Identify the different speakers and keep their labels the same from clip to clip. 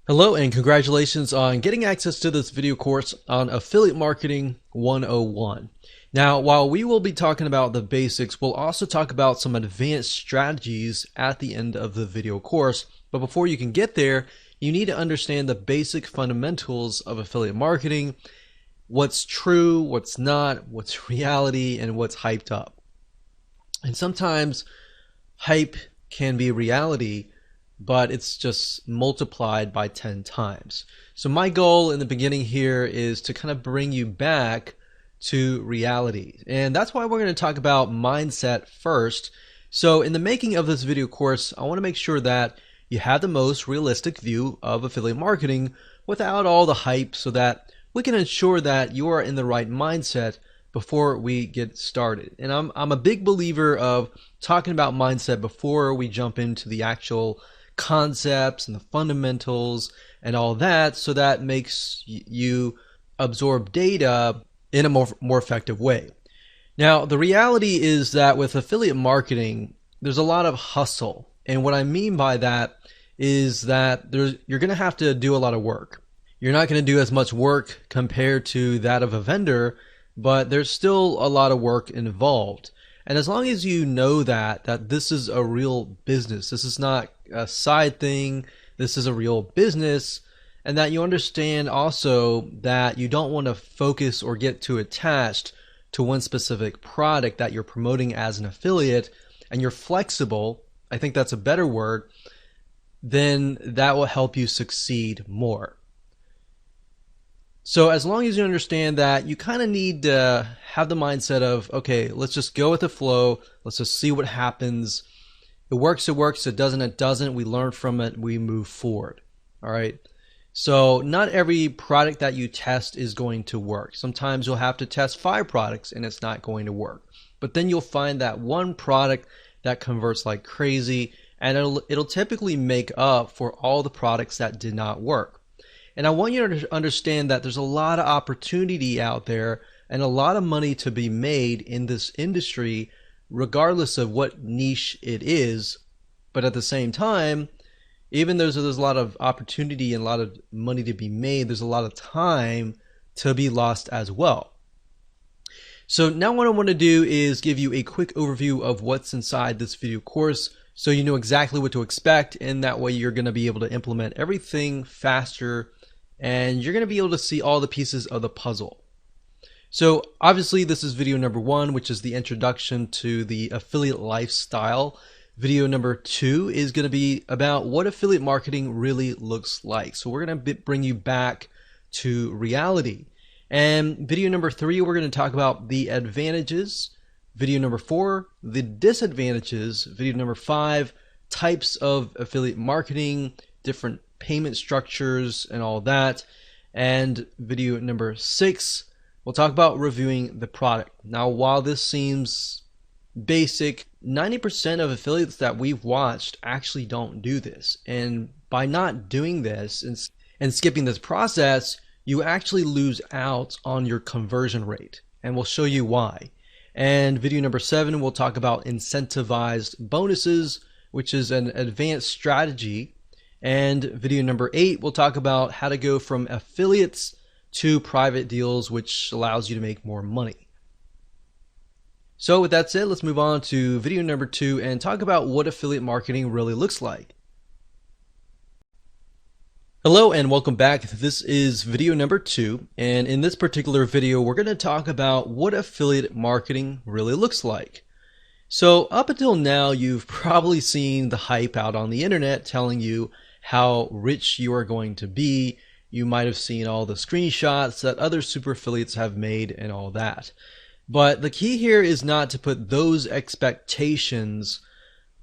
Speaker 1: Hello and congratulations on getting access to this video course on Affiliate Marketing 101. Now, while we will be talking about the basics, we'll also talk about some advanced strategies at the end of the video course. But before you can get there, you need to understand the basic fundamentals of affiliate marketing, what's true, what's not, what's reality, and what's hyped up. And sometimes hype can be reality, but it's just multiplied by 10 times. So my goal in the beginning here is to kind of bring you back to reality. And that's why we're going to talk about mindset first. So in the making of this video course, I want to make sure that you have the most realistic view of affiliate marketing without all the hype, so that we can ensure that you are in the right mindset before we get started. And I'm a big believer of talking about mindset before we jump into the actual concepts and the fundamentals and all that, so that makes you absorb data in a more effective way. Now, the reality is that with affiliate marketing, there's a lot of hustle. And what I mean by that is that you're going to have to do a lot of work. You're not going to do as much work compared to that of a vendor, but there's still a lot of work involved. And as long as you know that this is a real business, this is not a side thing, this is a real business, and that you understand also that you don't want to focus or get too attached to one specific product that you're promoting as an affiliate, and you're flexible, I think that's a better word, then that will help you succeed more. So as long as you understand that, you kind of need to have the mindset of, okay, let's just go with the flow. Let's just see what happens. It works, it doesn't. We learn from it, we move forward. All right. So not every product that you test is going to work. Sometimes you'll have to test 5 products and it's not going to work. But then you'll find that one product that converts like crazy, and it'll typically make up for all the products that did not work. And I want you to understand that there's a lot of opportunity out there and a lot of money to be made in this industry, regardless of what niche it is. But at the same time, even though there's a lot of opportunity and a lot of money to be made, there's a lot of time to be lost as well. So now what I want to do is give you a quick overview of what's inside this video course, so you know exactly what to expect, and that way you're going to be able to implement everything faster, and you're going to be able to see all the pieces of the puzzle. So obviously this is video number 1, which is the introduction to the affiliate lifestyle. Video number 2 is going to be about what affiliate marketing really looks like. So we're going to bring you back to reality. And video number 3, we're going to talk about the advantages. Video number 4, the disadvantages. Video number 5, types of affiliate marketing, different payment structures and all that. And video number 6, we'll talk about reviewing the product. Now, while this seems basic, 90% of affiliates that we've watched actually don't do this. And by not doing this and skipping this process, you actually lose out on your conversion rate. And we'll show you why. And video number 7, we'll talk about incentivized bonuses, which is an advanced strategy. And video number 8, we'll talk about how to go from affiliates to private deals, which allows you to make more money. So with that said, let's move on to video number 2 and talk about what affiliate marketing really looks like. Hello and welcome back. This is video number 2, and in this particular video we're going to talk about what affiliate marketing really looks like. So up until now, you've probably seen the hype out on the internet telling you how rich you are going to be. You might have seen all the screenshots that other super affiliates have made and all that. But the key here is not to put those expectations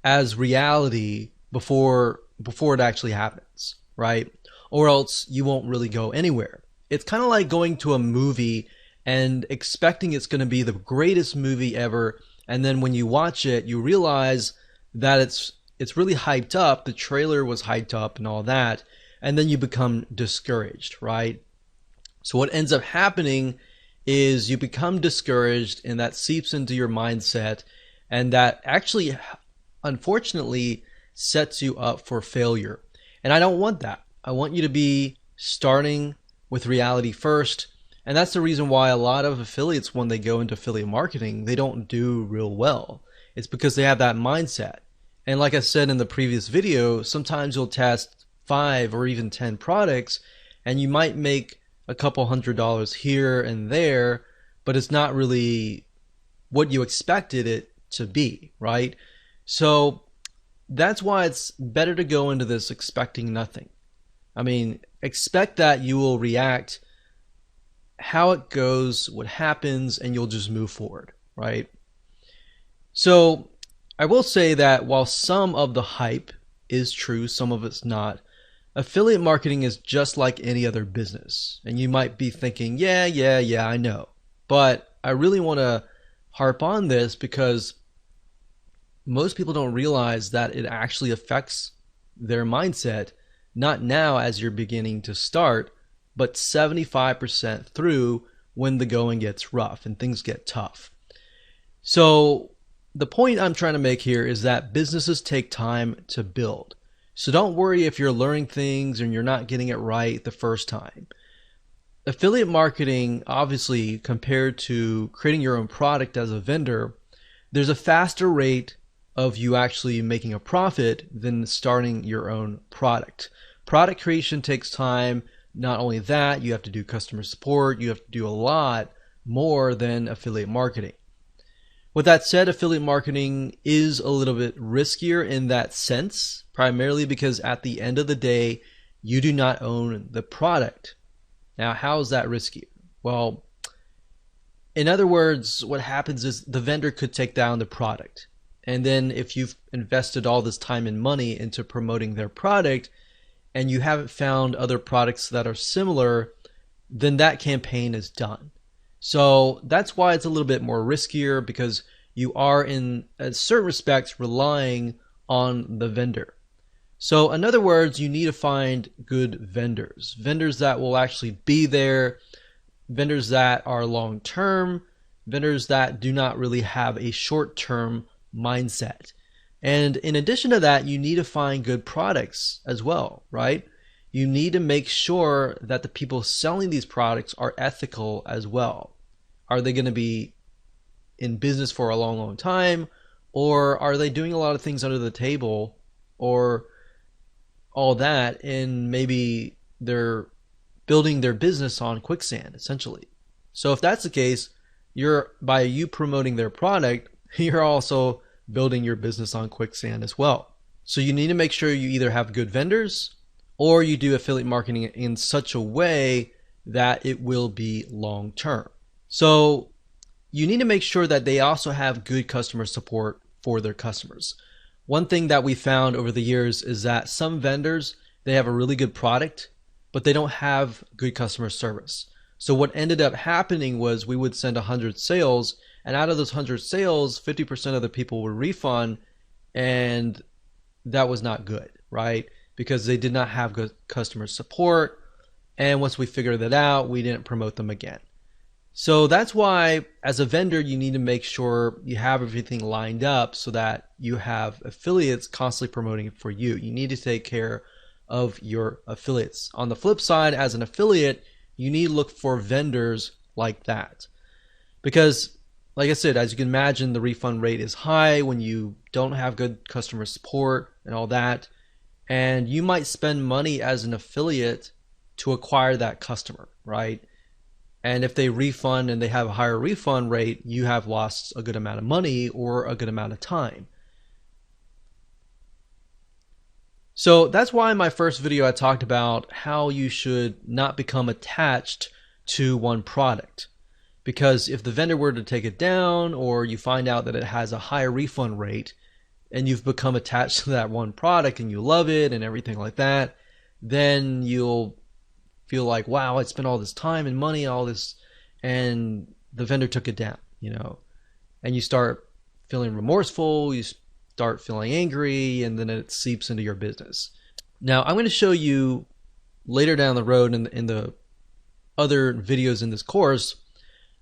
Speaker 1: as reality before it actually happens, right? Or else you won't really go anywhere. It's kind of like going to a movie and expecting it's going to be the greatest movie ever, and then when you watch it, you realize that it's really hyped up, the trailer was hyped up and all that, and then you become discouraged, right? So what ends up happening is you become discouraged, and that seeps into your mindset, and that actually, unfortunately, sets you up for failure. And I don't want that. I want you to be starting with reality first. And that's the reason why a lot of affiliates, when they go into affiliate marketing, they don't do real well. It's because they have that mindset. And like I said in the previous video, sometimes you'll test 5 or even 10 products and you might make a couple $100 here and there, but it's not really what you expected it to be, right? So that's why it's better to go into this expecting nothing. I mean, expect that you will react how it goes, what happens, and you'll just move forward, right? So I will say that while some of the hype is true, some of it's not, affiliate marketing is just like any other business. And you might be thinking, yeah, I know. But I really want to harp on this because most people don't realize that it actually affects their mindset, not now as you're beginning to start, but 75% through when the going gets rough and things get tough. So the point I'm trying to make here is that businesses take time to build. So don't worry if you're learning things and you're not getting it right the first time. Affiliate marketing, obviously, compared to creating your own product as a vendor, there's a faster rate of you actually making a profit than starting your own product. Product creation takes time. Not only that, you have to do customer support. You have to do a lot more than affiliate marketing. With that said, affiliate marketing is a little bit riskier in that sense, primarily because at the end of the day, you do not own the product. Now, how is that risky? Well, in other words, what happens is the vendor could take down the product. And then if you've invested all this time and money into promoting their product and you haven't found other products that are similar, then that campaign is done. So that's why it's a little bit more riskier, because you are in certain respects relying on the vendor. So in other words, you need to find good vendors that will actually be there, vendors that are long-term, vendors that do not really have a short-term mindset. And in addition to that, you need to find good products as well, right? You need to make sure that the people selling these products are ethical as well. Are they going to be in business for a long, long time? Or are they doing a lot of things under the table or all that, and maybe they're building their business on quicksand, essentially? So if that's the case, by you promoting their product, you're also building your business on quicksand as well. So you need to make sure you either have good vendors or you do affiliate marketing in such a way that it will be long term. So you need to make sure that they also have good customer support for their customers. One thing that we found over the years is that some vendors, they have a really good product, but they don't have good customer service. So what ended up happening was we would send 100 sales, and out of those 100 sales, 50% of the people would refund, and that was not good, right? Because they did not have good customer support, and once we figured that out, we didn't promote them again. So that's why, as a vendor, you need to make sure you have everything lined up so that you have affiliates constantly promoting it for you. You need to take care of your affiliates. On the flip side, as an affiliate, you need to look for vendors like that. Because, like I said, as you can imagine, the refund rate is high when you don't have good customer support and all that. And you might spend money as an affiliate to acquire that customer, right? And if they refund and they have a higher refund rate, you have lost a good amount of money or a good amount of time. So that's why in my first video I talked about how you should not become attached to one product. Because if the vendor were to take it down, or you find out that it has a higher refund rate and you've become attached to that one product and you love it and everything like that, then you'll feel like, wow, I spent all this time and money, all this, and the vendor took it down, and you start feeling remorseful, you start feeling angry, and then it seeps into your business. Now, I'm going to show you later down the road in the other videos in this course,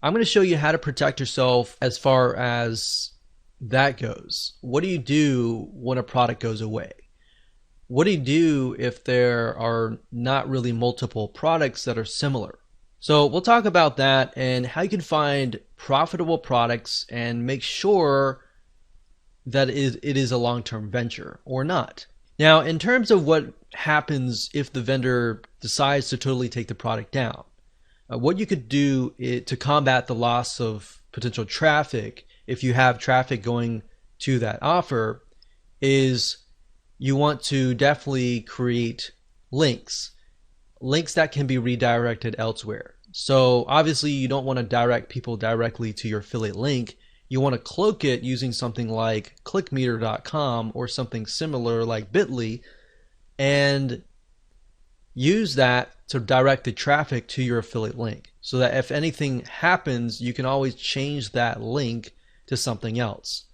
Speaker 1: I'm going to show you how to protect yourself as far as that goes. What do you do when a product goes away? what do you do if there are not really multiple products that are similar? So we'll talk about that and how you can find profitable products and make sure that it is a long-term venture or not. Now, in terms of what happens if the vendor decides to totally take the product down, what you could do to combat the loss of potential traffic, if you have traffic going to that offer, is you want to definitely create links that can be redirected elsewhere. So obviously you don't want to direct people directly to your affiliate link. You want to cloak it using something like clickmeter.com or something similar like Bitly, and use that to direct the traffic to your affiliate link, so that if anything happens, you can always change that link to something else.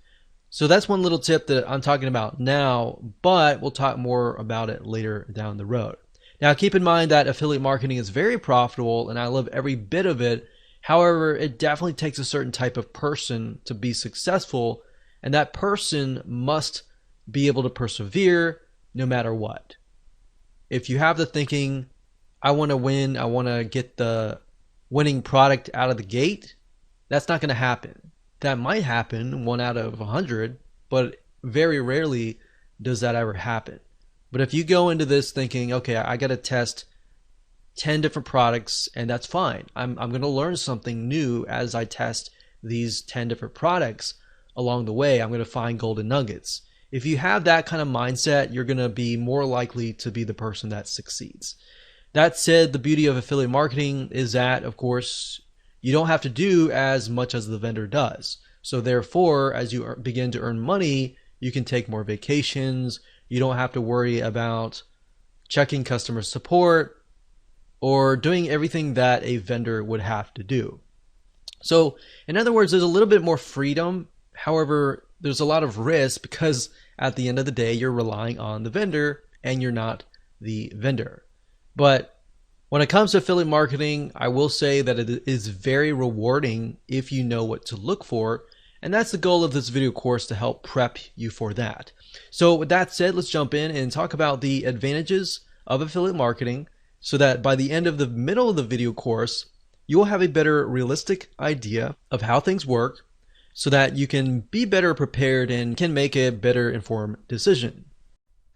Speaker 1: So that's one little tip that I'm talking about now, but we'll talk more about it later down the road. Now, keep in mind that affiliate marketing is very profitable and I love every bit of it. However, it definitely takes a certain type of person to be successful, and that person must be able to persevere no matter what. If you have the thinking, I want to win, I want to get the winning product out of the gate, that's not going to happen. That might happen 1 out of 100, but very rarely does that ever happen. But if you go into this thinking, okay, I got to test 10 different products, and that's fine. I'm going to learn something new as I test these 10 different products along the way. I'm going to find golden nuggets. If you have that kind of mindset, you're going to be more likely to be the person that succeeds. That said, the beauty of affiliate marketing is that, of course, you don't have to do as much as the vendor does. So therefore, as you begin to earn money, you can take more vacations. You don't have to worry about checking customer support or doing everything that a vendor would have to do. So in other words, there's a little bit more freedom. However, there's a lot of risk because at the end of the day, you're relying on the vendor and you're not the vendor. But when it comes to affiliate marketing, I will say that it is very rewarding if you know what to look for. And that's the goal of this video course, to help prep you for that. So with that said, let's jump in and talk about the advantages of affiliate marketing, so that by the end of the middle of the video course, you will have a better realistic idea of how things work, so that you can be better prepared and can make a better informed decision.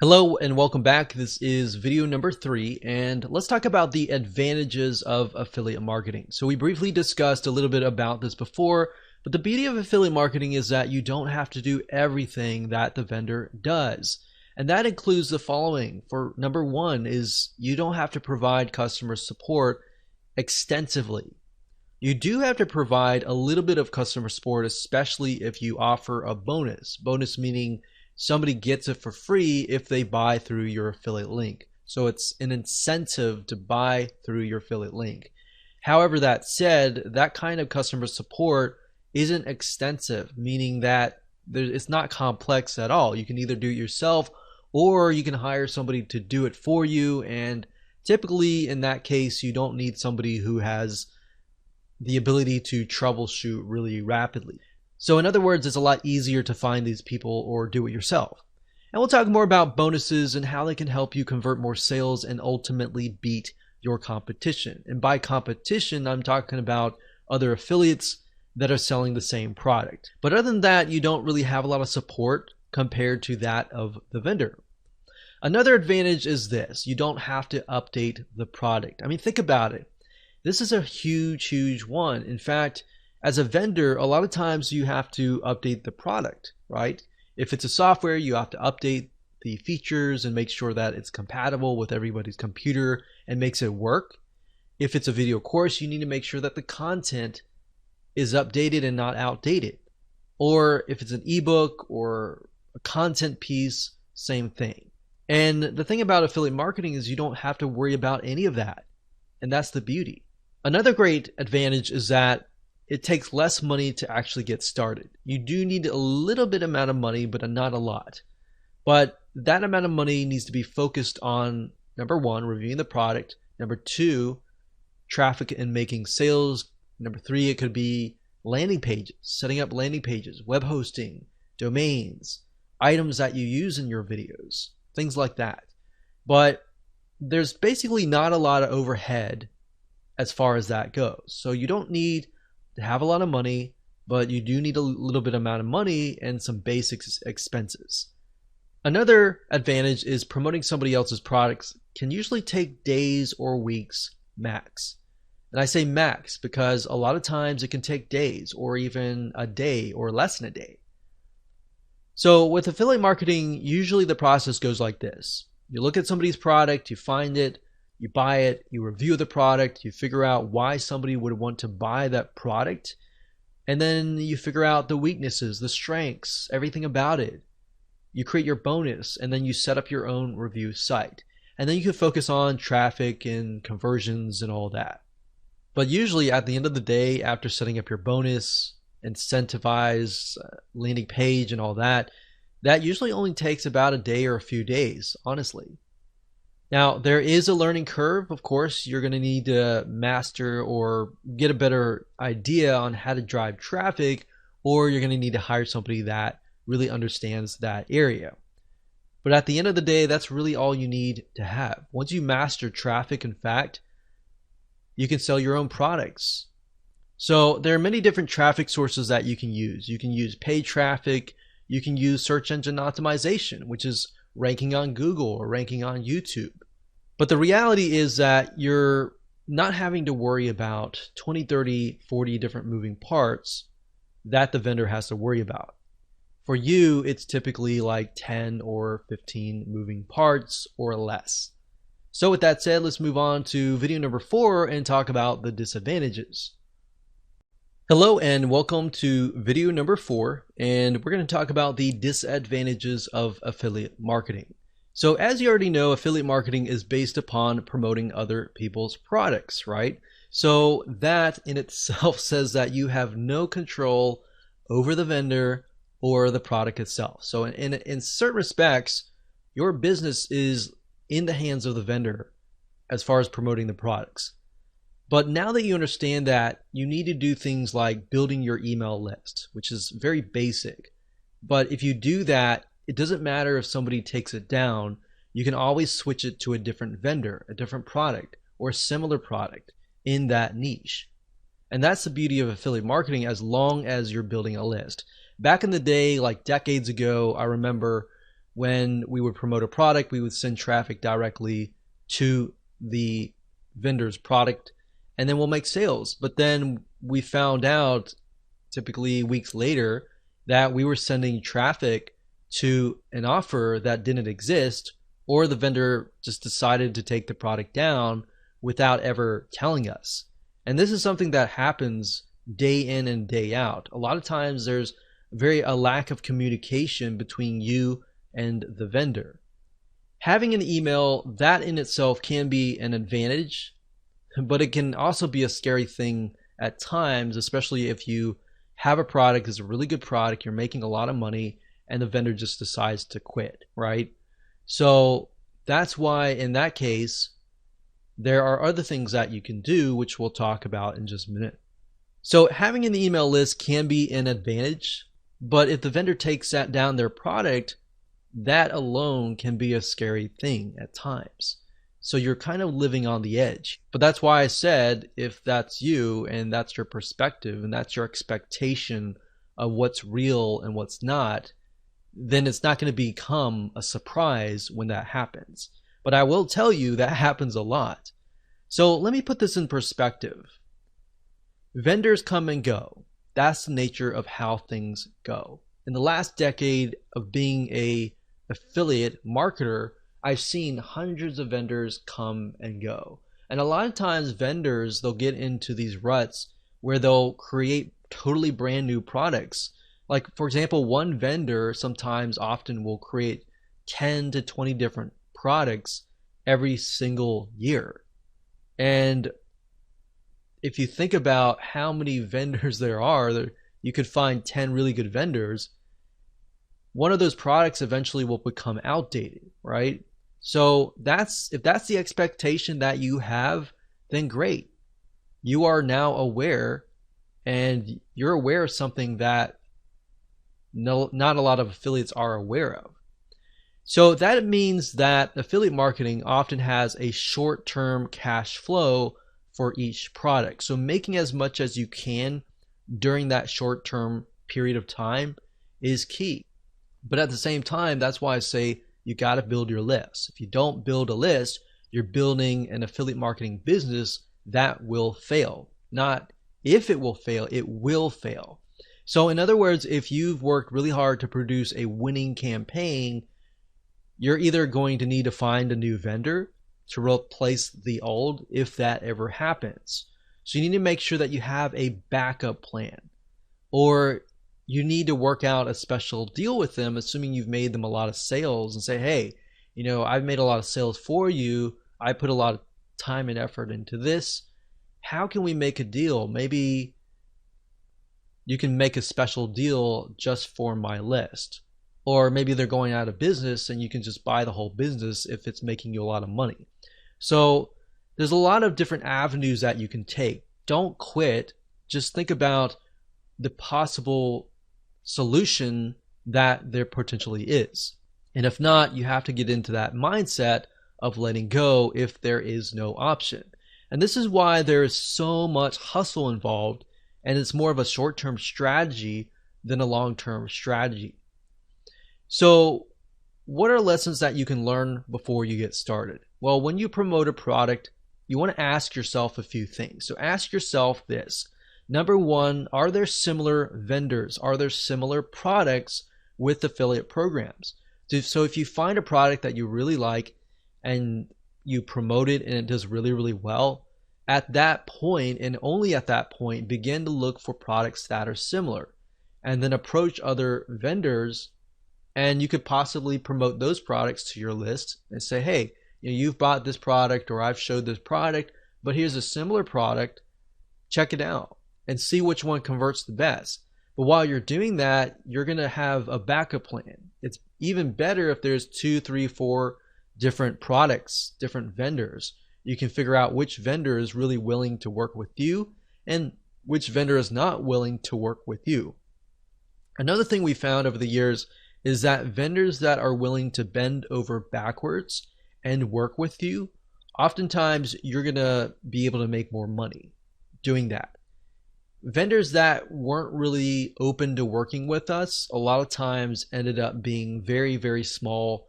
Speaker 1: Hello and welcome back. This is video number 3, and let's talk about the advantages of affiliate marketing. So we briefly discussed a little bit about this before, but the beauty of affiliate marketing is that you don't have to do everything that the vendor does. And that includes the following. For number 1 is you don't have to provide customer support extensively. You do have to provide a little bit of customer support, especially if you offer a bonus. Bonus meaning somebody gets it for free if they buy through your affiliate link. So it's an incentive to buy through your affiliate link. However, that said, that kind of customer support isn't extensive, meaning that it's not complex at all. You can either do it yourself or you can hire somebody to do it for you. And typically in that case, you don't need somebody who has the ability to troubleshoot really rapidly. So in other words, it's a lot easier to find these people or do it yourself. And we'll talk more about bonuses and how they can help you convert more sales and ultimately beat your competition. And by competition, I'm talking about other affiliates that are selling the same product. But other than that, you don't really have a lot of support compared to that of the vendor. Another advantage is this: you don't have to update the product. I mean, think about it. This is a huge one. In fact, as a vendor, a lot of times you have to update the product, right? If it's a software, you have to update the features and make sure that it's compatible with everybody's computer and makes it work. If it's a video course, you need to make sure that the content is updated and not outdated. Or if it's an ebook or a content piece, same thing. And the thing about affiliate marketing is you don't have to worry about any of that. And that's the beauty. Another great advantage is that it takes less money to actually get started. You do need a little bit amount of money, but not a lot. But that amount of money needs to be focused on, number 1, reviewing the product. Number 2, traffic and making sales. Number 3, it could be landing pages, setting up landing pages, web hosting, domains, items that you use in your videos, things like that. But there's basically not a lot of overhead as far as that goes. So you don't need to have a lot of money, but you do need a little bit amount of money and some basic expenses. Another advantage is promoting somebody else's products can usually take days or weeks max. And I say max because a lot of times it can take days or even a day or less than a day. So with affiliate marketing, usually the process goes like this. You look at somebody's product, you find it, you buy it, you review the product, you figure out why somebody would want to buy that product, and then you figure out the weaknesses, the strengths, everything about it. You create your bonus, and then you set up your own review site. And then you can focus on traffic and conversions and all that. But usually at the end of the day, after setting up your bonus, incentivize, landing page and all that, that usually only takes about a day or a few days, honestly. Now, there is a learning curve. Of course, you're going to need to master or get a better idea on how to drive traffic, or you're going to need to hire somebody that really understands that area. But at the end of the day, that's really all you need to have. Once you master traffic, in fact, you can sell your own products. So there are many different traffic sources that you can use. You can use paid traffic. You can use search engine optimization, which is ranking on Google or ranking on YouTube. But the reality is that you're not having to worry about 20, 30, 40 different moving parts that the vendor has to worry about. For you, it's typically like 10 or 15 moving parts or less. So with that said, let's move on to video number 4 and talk about the disadvantages. Hello and welcome to video number 4, and we're going to talk about the disadvantages of affiliate marketing. So as you already know, affiliate marketing is based upon promoting other people's products, right? So that in itself says that you have no control over the vendor or the product itself. So in certain respects, your business is in the hands of the vendor as far as promoting the products. But now that you understand that, you need to do things like building your email list, which is very basic. But if you do that, it doesn't matter if somebody takes it down. You can always switch it to a different vendor, a different product, or a similar product in that niche. And that's the beauty of affiliate marketing as long as you're building a list. Back in the day, like decades ago, I remember when we would promote a product, we would send traffic directly to the vendor's product, and then we'll make sales. But then we found out, typically weeks later, that we were sending traffic to an offer that didn't exist, or the vendor just decided to take the product down without ever telling us. And this is something that happens day in and day out. A lot of times there's a lack of communication between you and the vendor. Having an email, that in itself can be an advantage, but it can also be a scary thing at times, especially if you have a product that's a really good product, you're making a lot of money, and the vendor just decides to quit, right? So that's why in that case, there are other things that you can do, which we'll talk about in just a minute. So having an email list can be an advantage, but if the vendor takes that down their product, that alone can be a scary thing at times. So you're kind of living on the edge. But that's why I said, if that's you and that's your perspective and that's your expectation of what's real and what's not, then it's not going to become a surprise when that happens. But I will tell you that happens a lot. So let me put this in perspective. Vendors come and go. That's the nature of how things go. In the last decade of being an affiliate marketer, I've seen hundreds of vendors come and go. And a lot of times vendors, they'll get into these ruts where they'll create totally brand new products. Like, for example, one vendor sometimes often will create 10 to 20 different products every single year. And if you think about how many vendors there are, you could find 10 really good vendors. One of those products eventually will become outdated, right? So if that's the expectation that you have, then great. You are now aware, and you're aware of something that not a lot of affiliates are aware of. So that means that affiliate marketing often has a short-term cash flow for each product. So making as much as you can during that short-term period of time is key. But at the same time, that's why I say you got to build your list. If you don't build a list, you're building an affiliate marketing business that will fail. Not if it will fail, it will fail. So in other words, if you've worked really hard to produce a winning campaign, you're either going to need to find a new vendor to replace the old if that ever happens. So you need to make sure that you have a backup plan, or you need to work out a special deal with them, assuming you've made them a lot of sales, and say, hey, I've made a lot of sales for you. I put a lot of time and effort into this. How can we make a deal? Maybe you can make a special deal just for my list. Or maybe they're going out of business and you can just buy the whole business if it's making you a lot of money. So there's a lot of different avenues that you can take. Don't quit. Just think about the possible solution that there potentially is. And if not, you have to get into that mindset of letting go if there is no option. And this is why there is so much hustle involved, and it's more of a short-term strategy than a long-term strategy. So what are lessons that you can learn before you get started? Well, when you promote a product, you want to ask yourself a few things. So ask yourself this. Number one, are there similar vendors? Are there similar products with affiliate programs? So if you find a product that you really like and you promote it and it does really, really well, at that point, and only at that point, begin to look for products that are similar, and then approach other vendors, and you could possibly promote those products to your list and say, hey, you've bought this product, or I've showed this product, but here's a similar product, check it out and see which one converts the best. But while you're doing that, you're going to have a backup plan. It's even better if there's 2, 3, 4 different products, different vendors. You can figure out which vendor is really willing to work with you and which vendor is not willing to work with you. Another thing we found over the years is that vendors that are willing to bend over backwards and work with you, oftentimes you're going to be able to make more money doing that. Vendors that weren't really open to working with us a lot of times ended up being very, very small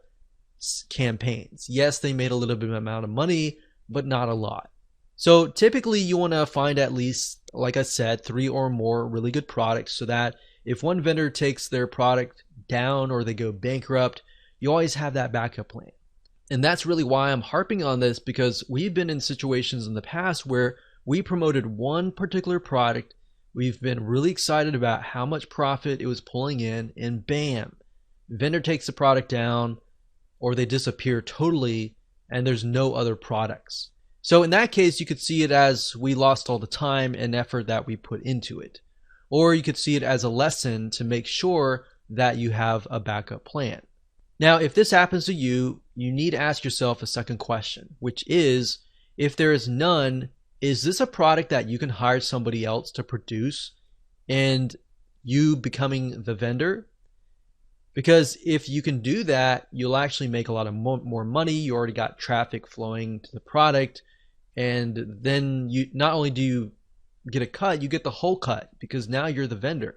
Speaker 1: campaigns. Yes, they made a little bit of amount of money, but not a lot. So typically you want to find at least, like I said, 3 or more really good products, so that if one vendor takes their product down or they go bankrupt, you always have that backup plan. And that's really why I'm harping on this, because we've been in situations in the past where we promoted one particular product. We've been really excited about how much profit it was pulling in, and bam, vendor takes the product down, or they disappear totally, and there's no other products. So in that case, you could see it as we lost all the time and effort that we put into it. Or you could see it as a lesson to make sure that you have a backup plan. Now, if this happens to you, you need to ask yourself a second question, which is, if there is none, is this a product that you can hire somebody else to produce and you becoming the vendor? Because if you can do that, you'll actually make a lot of more money. You already got traffic flowing to the product, and then you not only do you get a cut, you get the whole cut, because now you're the vendor.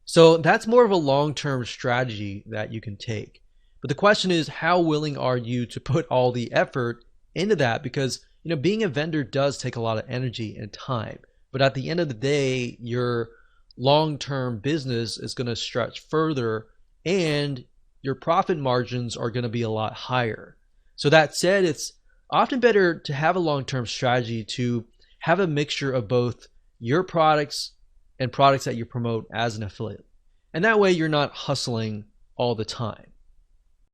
Speaker 1: So that's more of a long-term strategy that you can take. But the question is, how willing are you to put all the effort into that? Because being a vendor does take a lot of energy and time. But at the end of the day, your long-term business is going to stretch further, and your profit margins are going to be a lot higher. So that said, it's often better to have a long-term strategy, to have a mixture of both your products and products that you promote as an affiliate. And that way you're not hustling all the time.